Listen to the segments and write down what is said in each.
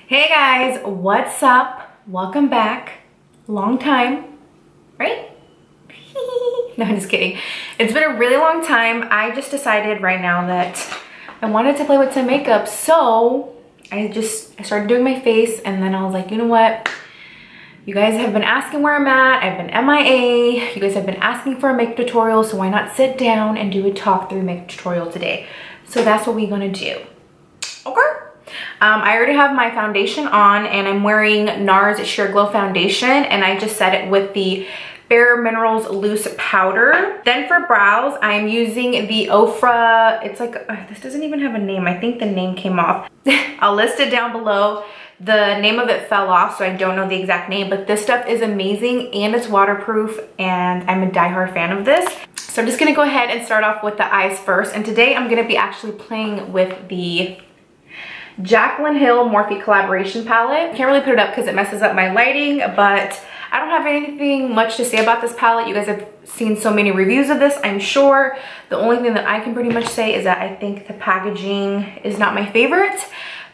Hey guys, what's up? Welcome back. Long time, right? No, I'm just kidding. It's been a really long time. I just decided right now that I wanted to play with some makeup, so I started doing my face, and then I was like, you know what? You guys have been asking where I'm at. I've been MIA. You guys have been asking for a makeup tutorial, so why not sit down and do a talk through makeup tutorial today? So that's what we're gonna do. Okay. I already have my foundation on, and I'm wearing NARS Sheer Glow foundation, and I just set it with the Bare Minerals loose powder. Then for brows, I'm using the Ofra, it's like, this doesn't even have a name. I think the name came off. I'll list it down below. The name of it fell off, so I don't know the exact name, but this stuff is amazing and it's waterproof, and I'm a diehard fan of this. So I'm just gonna go ahead and start off with the eyes first, and today I'm gonna be actually playing with the Jaclyn Hill Morphe collaboration palette. Can't really put it up because it messes up my lighting, but I don't have anything much to say about this palette. You guys have seen so many reviews of this, I'm sure. The only thing that I can pretty much say is that I think the packaging is not my favorite,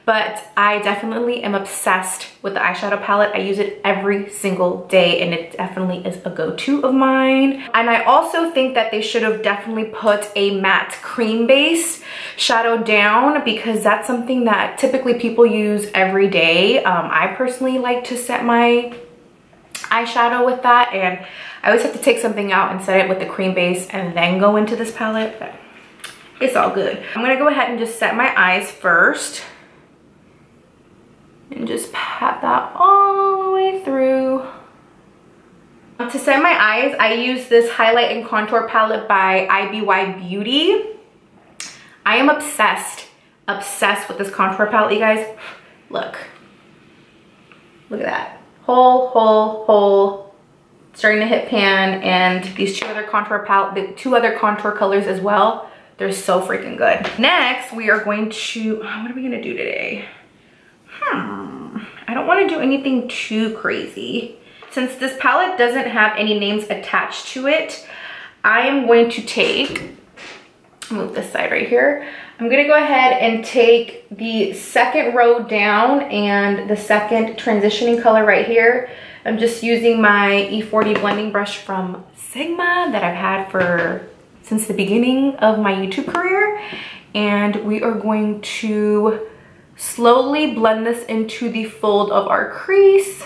but I definitely am obsessed with the eyeshadow palette. I use it every single day, and it definitely is a go-to of mine. And I also think that they should have definitely put a matte cream base shadow down, because that's something that typically people use every day. I personally like to set my eyeshadow with that, and I always have to take something out and set it with the cream base and then go into this palette, but it's all good. I'm gonna go ahead and just set my eyes first and just pat that all the way through. To set my eyes, I use this highlight and contour palette by IBY Beauty. I am obsessed with this contour palette, you guys. Look at that. Hole, starting to hit pan, and these two other contour colors as well. They're so freaking good. Next, we are going to, what are we gonna do today? I don't want to do anything too crazy. Since this palette doesn't have any names attached to it, I am going to move this side right here. I'm gonna go ahead and take the second row down and the second transitioning color right here. I'm just using my E40 blending brush from Sigma that I've had since the beginning of my YouTube career. And we are going to slowly blend this into the fold of our crease.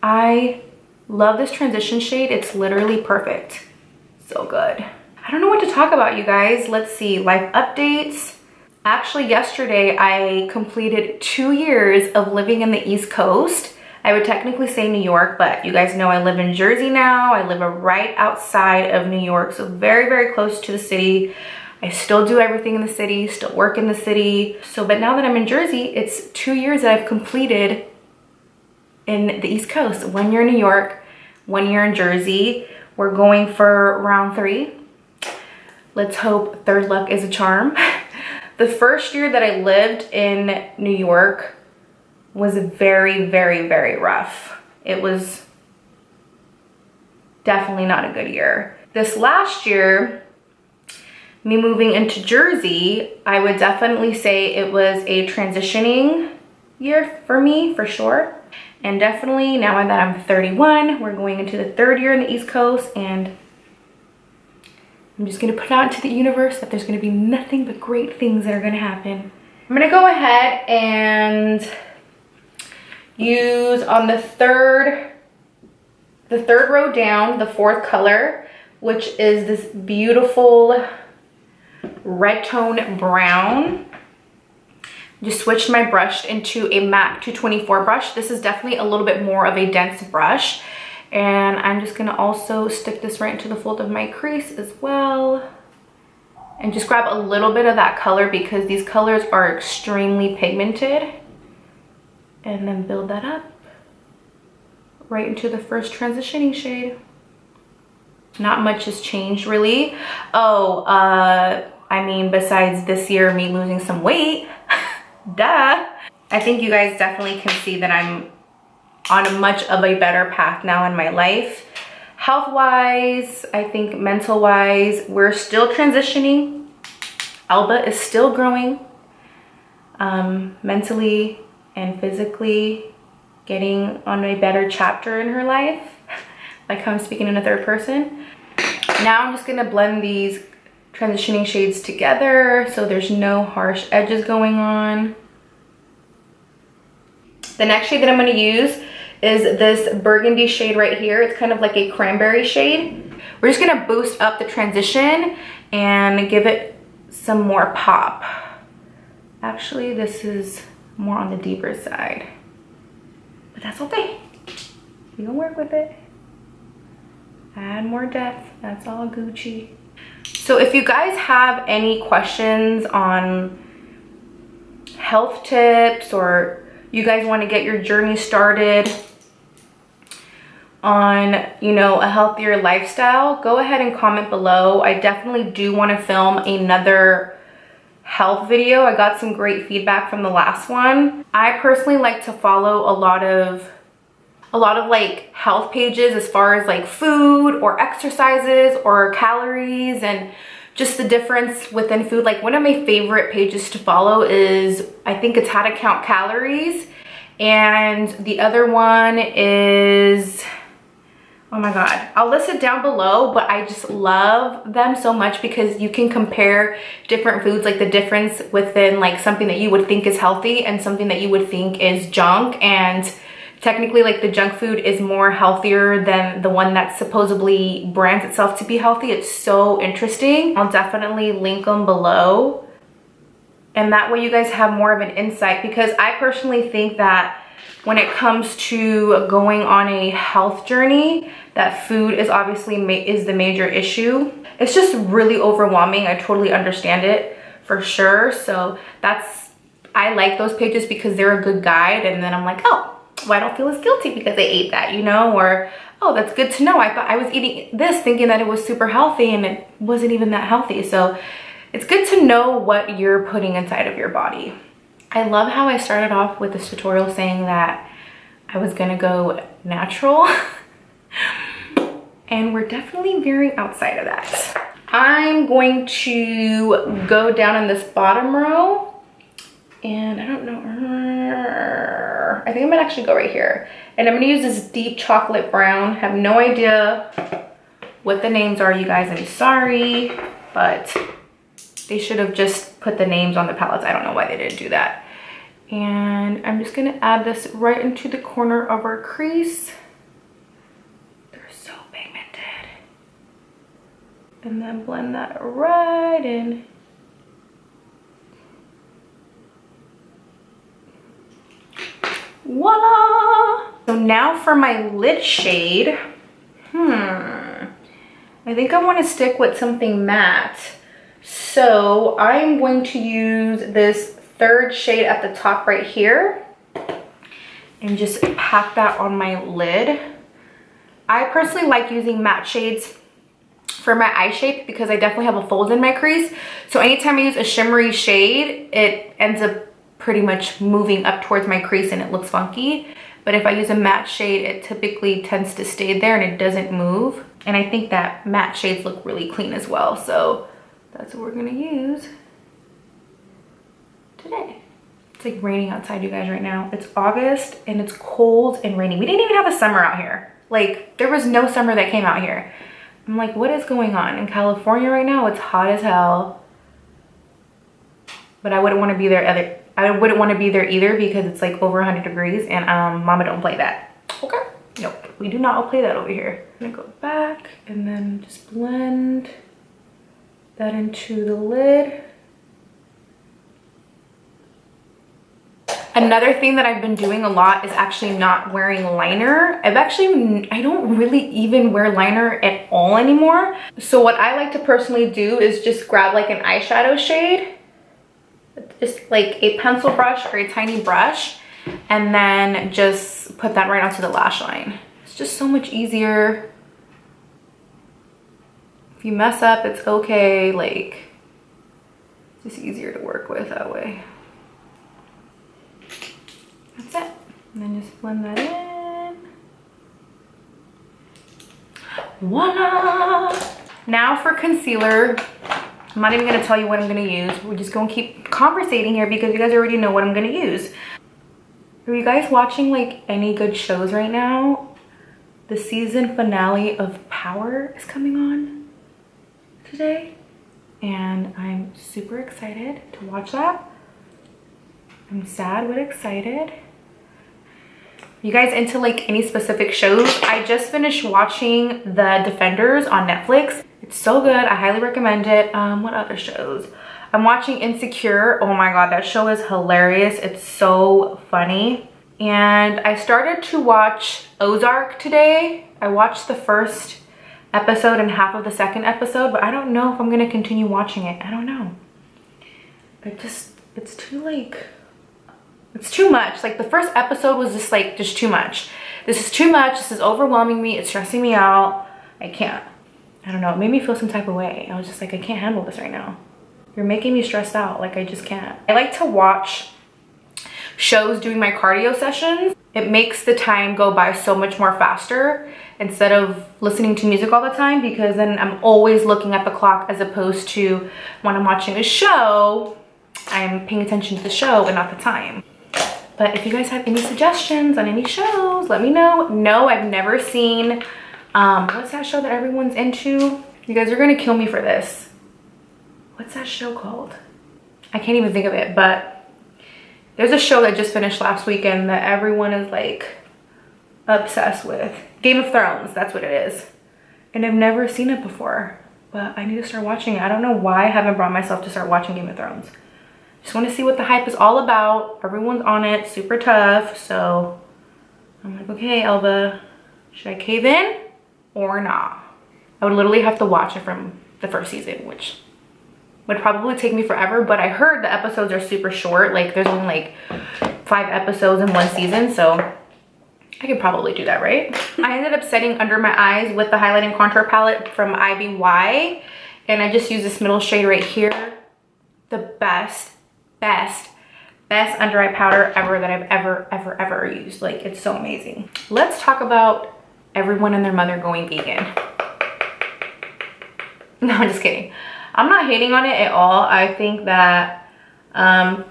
I love this transition shade. It's literally perfect. So good. I don't know what to talk about, you guys. Let's see, life updates. Actually, yesterday I completed 2 years of living in the East Coast. I would technically say New York, but you guys know I live in Jersey now. I live right outside of New York, so very, very close to the city. I still do everything in the city, still work in the city. So, but now that I'm in Jersey, it's 2 years that I've completed in the East Coast. 1 year in New York, 1 year in Jersey. We're going for round 3. Let's hope third luck is a charm. The first year that I lived in New York was very, very, very rough. It was definitely not a good year. This last year, me moving into Jersey, I would definitely say it was a transitioning year for me, for sure. And definitely now that I'm 31, we're going into the 3rd year in the East Coast, and I'm just gonna put out into the universe that there's gonna be nothing but great things that are gonna happen. I'm gonna go ahead and use on the third row down, the 4th color, which is this beautiful red tone brown. Just switched my brush into a MAC 224 brush. This is definitely a little bit more of a dense brush, and I'm just gonna also stick this right into the fold of my crease as well, and just grab a little bit of that color because these colors are extremely pigmented, and then build that up right into the first transitioning shade. Not much has changed really. I mean, besides this year me losing some weight, duh. I think you guys definitely can see that I'm on a much of a better path now in my life. Health-wise, I think mental-wise, we're still transitioning. Alba is still growing. Mentally, and physically getting on a better chapter in her life. Like how I'm speaking in a third person. Now I'm just gonna blend these transitioning shades together so there's no harsh edges going on. The next shade that I'm gonna use is this burgundy shade right here. It's kind of like a cranberry shade. We're just gonna boost up the transition and give it some more pop. Actually, this is more on the deeper side, but that's okay. We gonna work with it. Add more depth, that's all Gucci. So if you guys have any questions on health tips, or you guys want to get your journey started on, you know, a healthier lifestyle, go ahead and comment below. I definitely do want to film another health video. I got some great feedback from the last one. I personally like to follow a lot of like health pages as far as like food or exercises or calories and just the difference within food. Like one of my favorite pages to follow is, I think it's How to Count Calories, and the other one is, oh my God, I'll list it down below, but I just love them so much because you can compare different foods, like the difference within like something that you would think is healthy and something that you would think is junk. And technically, like the junk food is more healthier than the one that supposedly brands itself to be healthy. It's so interesting. I'll definitely link them below. And that way you guys have more of an insight, because I personally think that when it comes to going on a health journey, that food is obviously is the major issue. It's just really overwhelming. I totally understand it for sure. So I like those pages because they're a good guide. And then I'm like, oh, well, I don't feel as guilty because I ate that, you know? Or, oh, that's good to know. I thought I was eating this thinking that it was super healthy and it wasn't even that healthy. So it's good to know what you're putting inside of your body. I love how I started off with this tutorial saying that I was gonna go natural. And we're definitely veering outside of that. I'm going to go down in this bottom row. And I don't know, I think I'm gonna actually go right here. And I'm gonna use this deep chocolate brown. Have no idea what the names are, you guys, I'm sorry, but they should have just put the names on the palettes. I don't know why they didn't do that. And I'm just gonna add this right into the corner of our crease. They're so pigmented. And then blend that right in. Voila! So now for my lid shade. I think I want to stick with something matte. So I'm going to use this third shade at the top right here and just pack that on my lid. I personally like using matte shades for my eye shape because I definitely have a fold in my crease. So anytime I use a shimmery shade, it ends up pretty much moving up towards my crease and it looks funky. But if I use a matte shade, it typically tends to stay there and it doesn't move. And I think that matte shades look really clean as well. So that's what we're gonna use today. It's like raining outside, you guys, right now. It's August and it's cold and rainy. We didn't even have a summer out here. Like, there was no summer that came out here. I'm like, what is going on? In California right now, it's hot as hell. But I wouldn't want to be there either because it's like over 100 degrees and mama don't play that. Okay? Nope, we do not play that over here. I'm gonna go back and then just blend that into the lid. Another thing that I've been doing a lot is actually not wearing liner. I don't really even wear liner at all anymore. So what I like to personally do is just grab like an eyeshadow shade, just like a pencil brush or a tiny brush, and then just put that right onto the lash line. It's just so much easier. If you mess up, it's okay. Like, it's just easier to work with that way. That's it. And then just blend that in. Voila! Now for concealer. I'm not even gonna tell you what I'm gonna use. We're just gonna keep conversating here because you guys already know what I'm gonna use. Are you guys watching like any good shows right now? The season finale of Power is coming on today, and I'm super excited to watch that. I'm sad but excited. You guys into like any specific shows? I just finished watching The Defenders on Netflix. It's so good. I highly recommend it. What other shows? I'm watching Insecure. Oh my god, that show is hilarious. It's so funny. And I started to watch Ozark today. I watched the first episode and half of the second episode, but I don't know if I'm gonna continue watching it. I don't know. It's too like, it's too much. Like the first episode was just too much. This is too much. This is overwhelming me. It's stressing me out. I can't. I don't know. It made me feel some type of way. I was just like, I can't handle this right now. You're making me stressed out. Like I just can't. I like to watch shows doing my cardio sessions. It makes the time go by so much more faster instead of listening to music all the time, because then I'm always looking at the clock, as opposed to when I'm watching a show, I'm paying attention to the show and not the time. But if you guys have any suggestions on any shows, let me know. No, I've never seen, what's that show that everyone's into? You guys are gonna kill me for this. What's that show called? I can't even think of it, but there's a show that just finished last weekend that everyone is like obsessed with. Game of Thrones, that's what it is. And I've never seen it before, but I need to start watching it. I don't know why I haven't brought myself to start watching Game of Thrones. Just want to see what the hype is all about. Everyone's on it, super tough. So I'm like, okay, Elba, should I cave in or not? I would literally have to watch it from the first season, which would probably take me forever, but I heard the episodes are super short. Like there's only like 5 episodes in one season, so I could probably do that, right? I ended up setting under my eyes with the highlighting contour palette from IBY, and I just use this middle shade right here. The best under eye powder ever that I've ever used. Like it's so amazing. Let's talk about everyone and their mother going vegan. No, I'm just kidding. I'm not hating on it at all. I think that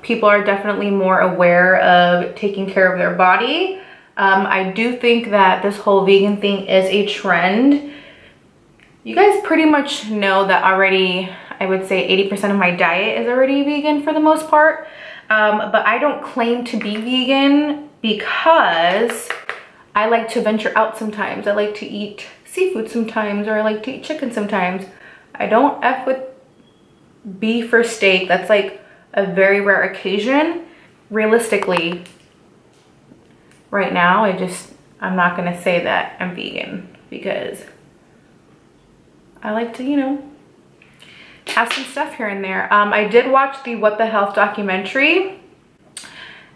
people are definitely more aware of taking care of their body. I do think that this whole vegan thing is a trend. You guys pretty much know that already. I would say 80% of my diet is already vegan for the most part. But I don't claim to be vegan because I like to venture out sometimes. I like to eat seafood sometimes, or I like to eat chicken sometimes. I don't F with beef or steak. That's like a very rare occasion. Realistically, right now, I'm not gonna say that I'm vegan because I like to, you know, have some stuff here and there. I did watch the What the Health documentary.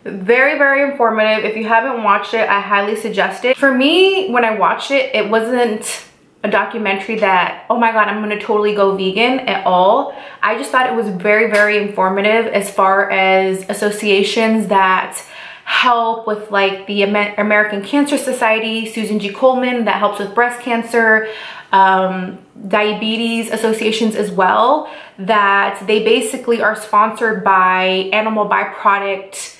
Very informative. If you haven't watched it, I highly suggest it. For me, when I watched it, it wasn't a documentary that, oh my god, I'm gonna totally go vegan at all. I just thought it was very informative as far as associations that help with, like the American Cancer Society, Susan G. Komen, that helps with breast cancer, diabetes associations as well, that they basically are sponsored by animal byproduct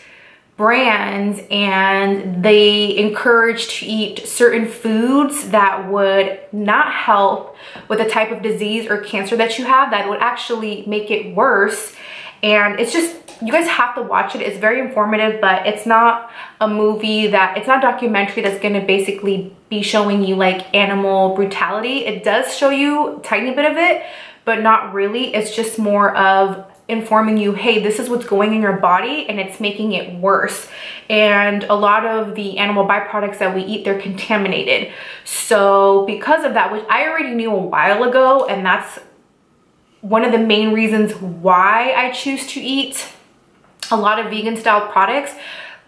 brands, and they encourage to eat certain foods that would not help with the type of disease or cancer that you have, that would actually make it worse. And it's just, you guys have to watch it. It's very informative, but it's not a movie that, it's not a documentary that's gonna basically be showing you like animal brutality. It does show you a tiny bit of it, but not really. It's just more of informing you, hey, this is what's going in your body and it's making it worse. And a lot of the animal byproducts that we eat, they're contaminated. So because of that, which I already knew a while ago, and that's one of the main reasons why I choose to eat a lot of vegan style products,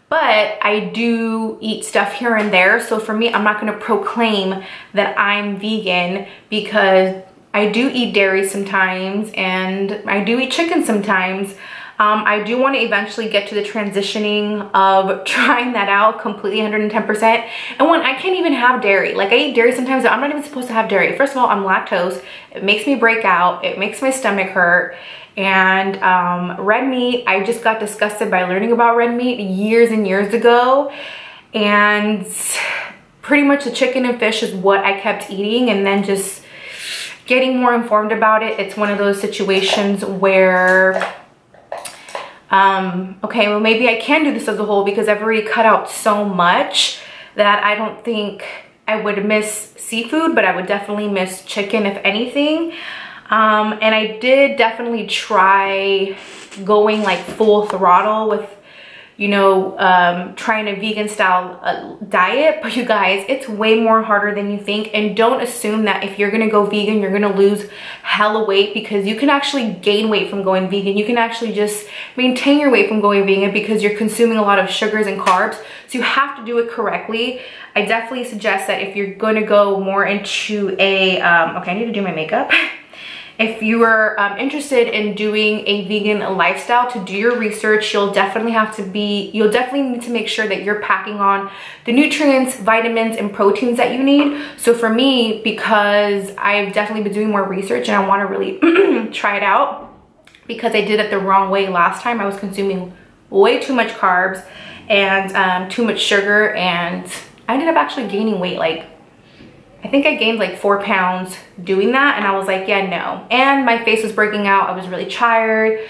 but I do eat stuff here and there. So for me, I'm not gonna proclaim that I'm vegan, because I do eat dairy sometimes and I do eat chicken sometimes. I do want to eventually get to the transitioning of trying that out completely 110%. And when I can't even have dairy, like I eat dairy sometimes, I'm not even supposed to have dairy. First of all, I'm lactose. It makes me break out. It makes my stomach hurt. And red meat, I just got disgusted by learning about red meat years and years ago. And pretty much the chicken and fish is what I kept eating, and then just getting more informed about it. It's one of those situations where, okay, well maybe I can do this as a whole because I've already cut out so much that I don't think I would miss seafood, but I would definitely miss chicken if anything. And I did definitely try going like full throttle with, you know, trying a vegan style diet, but you guys, it's way more harder than you think. And don't assume that if you're gonna go vegan, you're gonna lose hella weight, because you can actually gain weight from going vegan. You can actually just maintain your weight from going vegan because you're consuming a lot of sugars and carbs. So you have to do it correctly. I definitely suggest that if you're gonna go more into a, okay, I need to do my makeup. If you are interested in doing a vegan lifestyle, to do your research, you'll definitely need to make sure that you're packing on the nutrients, vitamins, and proteins that you need. So for me, because I've definitely been doing more research and I want to really try it out, because I did it the wrong way last time. I was consuming way too much carbs and too much sugar, and I ended up actually gaining weight. Like, I think I gained like 4 pounds doing that, and I was like, yeah, no. And my face was breaking out. I was really tired.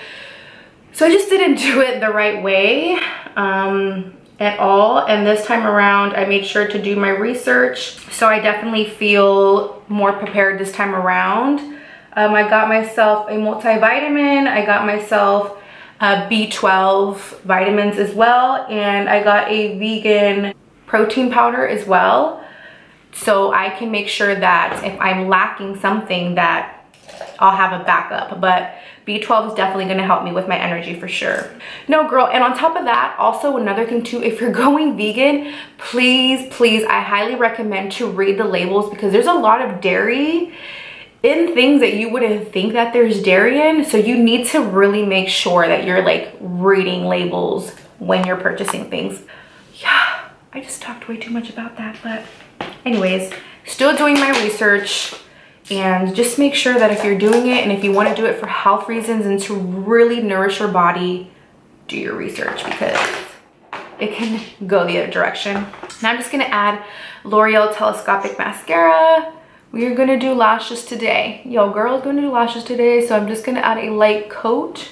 So I just didn't do it the right way at all. And this time around, I made sure to do my research. So I definitely feel more prepared this time around. I got myself a multivitamin. I got myself B12 vitamins as well. And I got a vegan protein powder as well. So I can make sure that if I'm lacking something, that I'll have a backup. But B12 is definitely gonna help me with my energy for sure. No, girl, and on top of that, also another thing too, if you're going vegan, please, please, I highly recommend to read the labels, because there's a lot of dairy in things that you wouldn't think that there's dairy in. So you need to really make sure that you're like reading labels when you're purchasing things. Yeah, I just talked way too much about that, but anyways, still doing my research. And just make sure that if you're doing it, and if you want to do it for health reasons and to really nourish your body, do your research, because it can go the other direction. Now I'm just going to add L'Oreal Telescopic Mascara. We are going to do lashes today. Yo, girl is going to do lashes today, so I'm just going to add a light coat.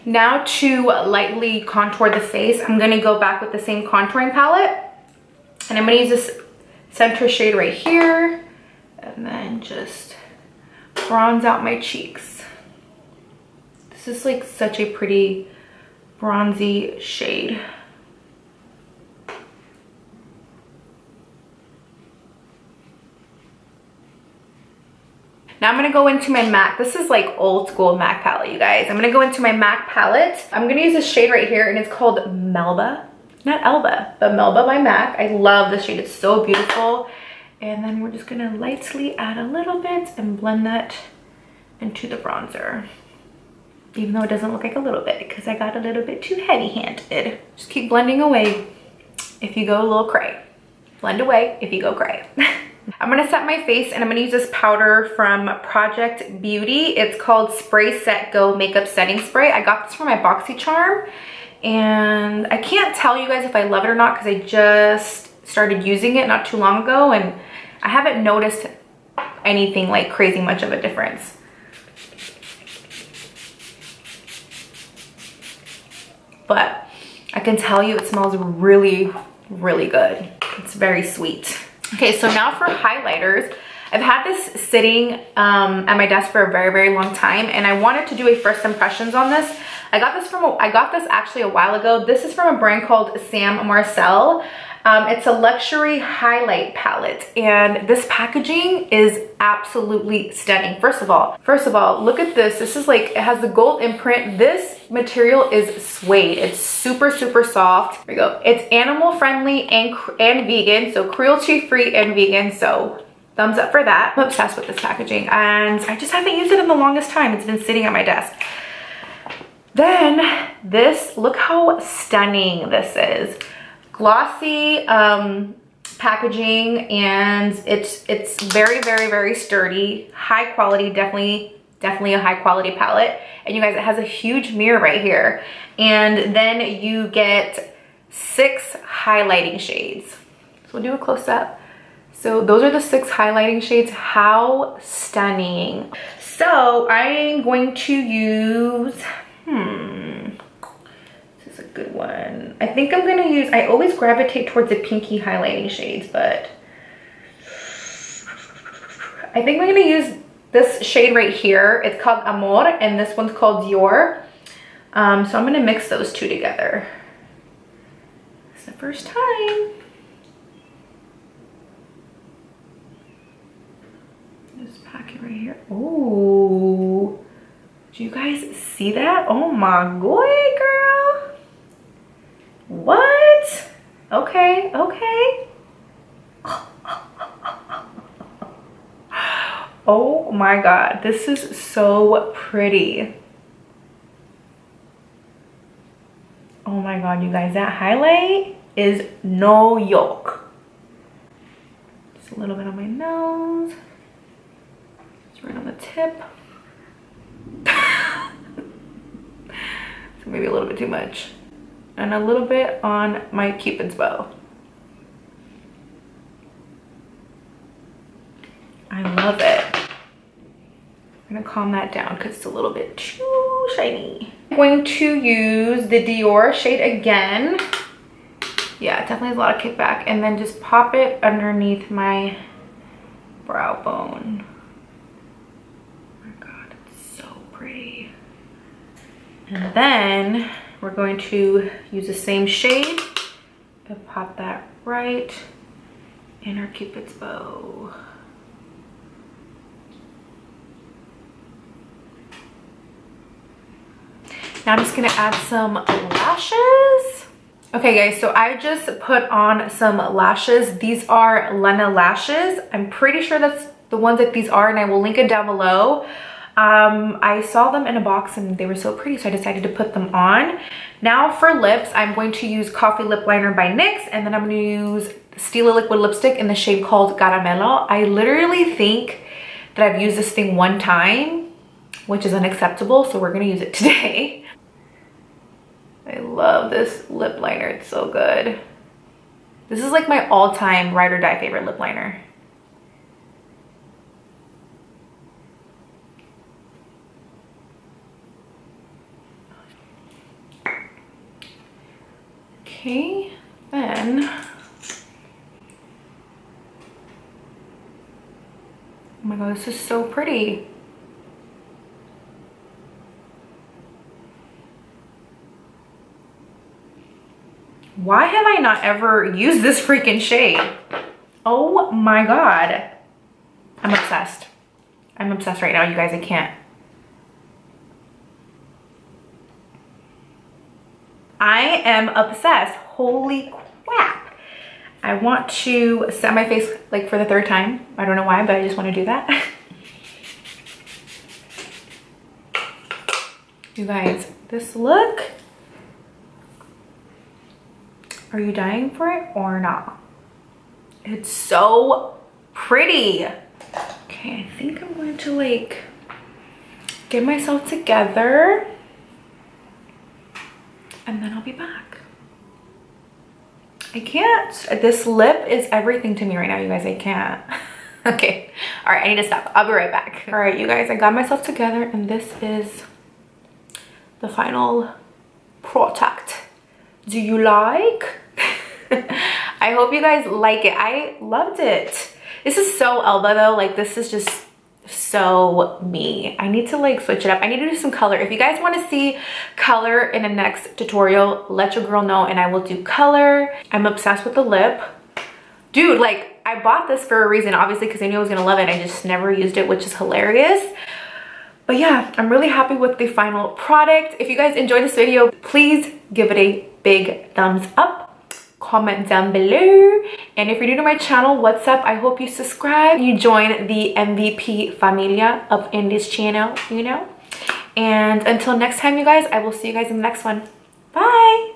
Now to lightly contour the face, I'm going to go back with the same contouring palette. And I'm gonna use this center shade right here, and then just bronze out my cheeks. This is like such a pretty bronzy shade. Now I'm gonna go into my MAC. This is like old school MAC palette, you guys. I'm gonna go into my MAC palette. I'm gonna use this shade right here, and it's called Melba. Not Elba, but Melba by MAC. I love this shade, it's so beautiful. And then we're just gonna lightly add a little bit and blend that into the bronzer. Even though it doesn't look like a little bit, because I got a little bit too heavy-handed. Just keep blending away if you go a little cray. Blend away if you go cray. I'm gonna set my face, and I'm gonna use this powder from Project Beauty. It's called Spray Set Go Makeup Setting Spray. I got this from my BoxyCharm. And I can't tell you guys if I love it or not, because I just started using it not too long ago, and I haven't noticed anything like crazy much of a difference. But I can tell you it smells really, really good. It's very sweet. Okay, so now for highlighters. I've had this sitting at my desk for a very, very long time, and I wanted to do a first impressions on this. I got this actually a while ago. This is from a brand called Sam Marcel. It's a luxury highlight palette, and this packaging is absolutely stunning. First of all, look at this. This is like, it has the gold imprint. This material is suede. It's super, super soft. There we go. It's animal friendly and vegan, so cruelty free and vegan. So thumbs up for that. I'm obsessed with this packaging, and I just haven't used it in the longest time. It's been sitting at my desk. Then this, look how stunning this is. Glossy packaging, and it's very, very, very sturdy, high quality, definitely a high quality palette. And you guys, it has a huge mirror right here, and then you get 6 highlighting shades. So we'll do a close-up. So those are the 6 highlighting shades. How stunning. So I'm going to use, this is a good one. I think I'm gonna use, I always gravitate towards the pinky highlighting shades, but I think I'm gonna use this shade right here. It's called Amor, and this one's called Dior. So I'm gonna mix those 2 together. It's the first time. This packet right here. Oh, do you guys see that? Oh my god, girl. What? Okay, okay. Oh my god, this is so pretty. Oh my god, you guys, that highlight is no joke. Just a little bit on my nose. Just right on the tip. So maybe a little bit too much. And a little bit on my Cupid's bow. I love it. I'm gonna calm that down because it's a little bit too shiny. I'm going to use the Dior shade again. Yeah, it definitely has a lot of kickback. And then just pop it underneath my brow bone. Oh my god, it's so pretty. And then we're going to use the same shade and pop that right in our Cupid's bow. Now I'm just gonna add some lashes. Okay guys, so I just put on some lashes. These are Lena lashes. I'm pretty sure that's the ones that these are, and I will link it down below. I saw them in a box and they were so pretty, so I decided to put them on. Now for lips, I'm going to use Coffee Lip Liner by NYX, and then I'm gonna use Stila Liquid Lipstick in the shade called Caramelo. I literally think that I've used this thing one time, which is unacceptable, so we're gonna use it today. I love this lip liner, it's so good. This is like my all-time ride or die favorite lip liner. Okay, then, oh my god, this is so pretty. Why have I not ever used this freaking shade? Oh my god. I'm obsessed. I'm obsessed right now, you guys, I can't. I am obsessed. Holy crap. I want to set my face like for the 3rd time. I don't know why, but I just want to do that. You guys, this look, are you dying for it or not? It's so pretty. Okay, I think I'm going to like get myself together and then I'll be back. I can't. This lip is everything to me right now, you guys. I can't. Okay. All right, I need to stop. I'll be right back. All right, you guys, I got myself together and this is the final product. Do you like? I hope you guys like it. I loved it. This is so Elba though. Like, this is just so me. I need to like switch it up. I need to do some color. If you guys want to see color in the next tutorial, let your girl know and I will do color. I'm obsessed with the lip. Dude, like, I bought this for a reason, obviously, because I knew I was gonna love it. I just never used it, which is hilarious. But yeah, I'm really happy with the final product. If you guys enjoyed this video, please give it a big thumbs up. Comment down below, and if you're new to my channel, what's up? I hope you subscribe, you join the MVP familia up in this channel, you know. And until next time, you guys, I will see you guys in the next one. Bye.